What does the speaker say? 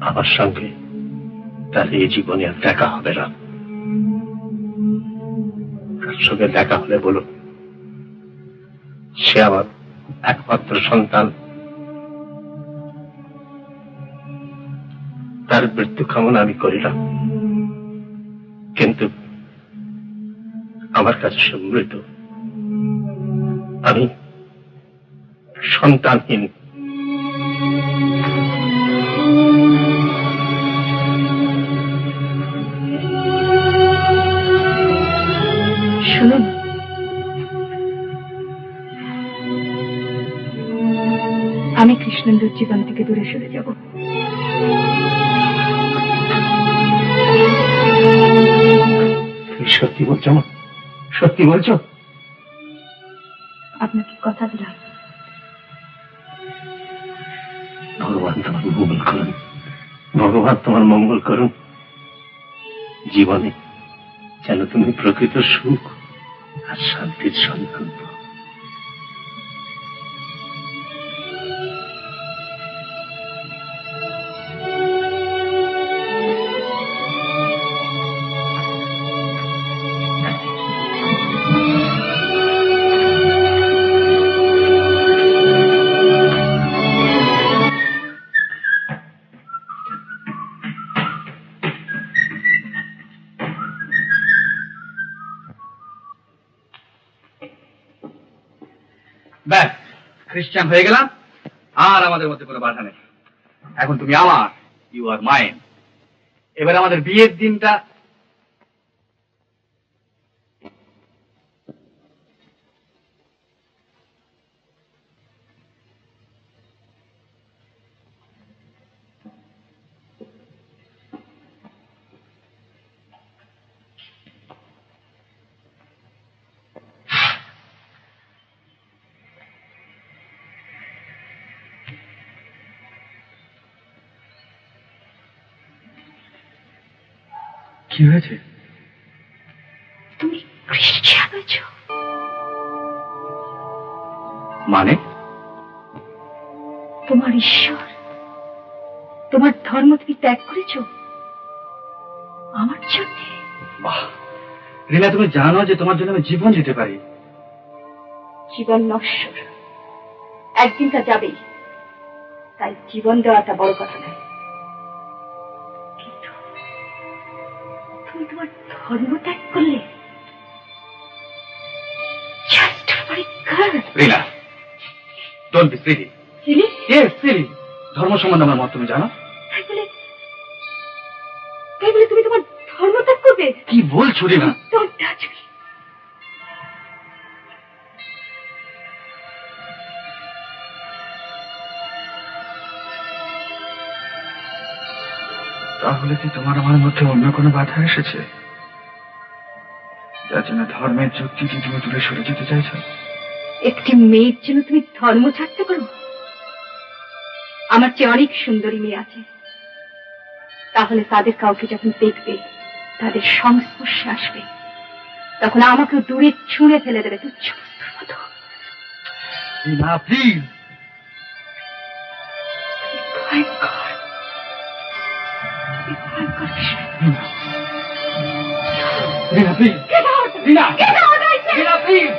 আমার সঙ্গে তার এই জীবনে আর দেখা হবে না। তার সঙ্গে দেখা হলে বলুন সে আমার একমাত্র সন্তান, তার মৃত্যু কামনা আমি করিলাম, কিন্তু আমার কাছে সে মৃত। আমি সন্তানহীন। শুনুন, আমি কৃষ্ণেন্দুর জীবন থেকে দূরে সরে যাব। সত্যি বলছো? সত্যি বলছো? আপনাকে কথা দিলাম। ভগবান তোমার মঙ্গল করুন, ভগবান তোমার মঙ্গল করুন। জীবনে যেন তুমি প্রকৃত সুখ আর শান্তির সন্ধান পাও। ব্যাস, খ্রিস্টান হয়ে গেলাম, আর আমাদের মধ্যে কোনো বাধা নেই। এখন তুমি আমার, ইউ আর মাইন। এবার আমাদের বিয়ের দিনটা কি হয়েছে? তুমি খ্রিস্টান হয়েছ? মানে? তোমার ঈশ্বর, তোমার ধর্ম তুমি ত্যাগ করেছ আমার জন্য। বাহ রিনা, তুমি জানো যে তোমার জন্য আমি জীবন দিতে পারি। জীবন নশ্বর, একদিন তা যাবেই, তাই জীবন দেওয়াটা বড় কথা নয়। কিন্তু তুমি তোমার ধর্ম ত্যাগ করলে। Rina, don't be silly. Silly? Yes, silly. ধর্ম সম্বন্ধে আমার মত তুমি জানো। তাই বলে তুমি তোমার ধর্ম ত্যাগ করবে? কি বলছো রিনা? Don't touch me. তাহলে কি তোমার আমার মধ্যে অন্য কোনো বাধা এসেছে, যার জন্য ধর্মের যুক্তি দিয়ে তুমি দূরে সরে যেতে চাইছো? একটি মেয়ের জন্য তুমি ধর্ম ছাড়তে পারো? আমার চেয়ে অনেক সুন্দরী মেয়ে আছে, তাহলে তাদের কাউকে যখন দেখবে, তাদের সংস্পর্শে আসবে, তখন আমাকে দূরে ছুঁড়ে ফেলে দেবে তুচ্ছ বস্তুর মতো। না প্লিজ। ভয়ঙ্কর, ভয়ঙ্কর বিষয়। Rina please. Get out! Rina, Get out, I said! Rina please.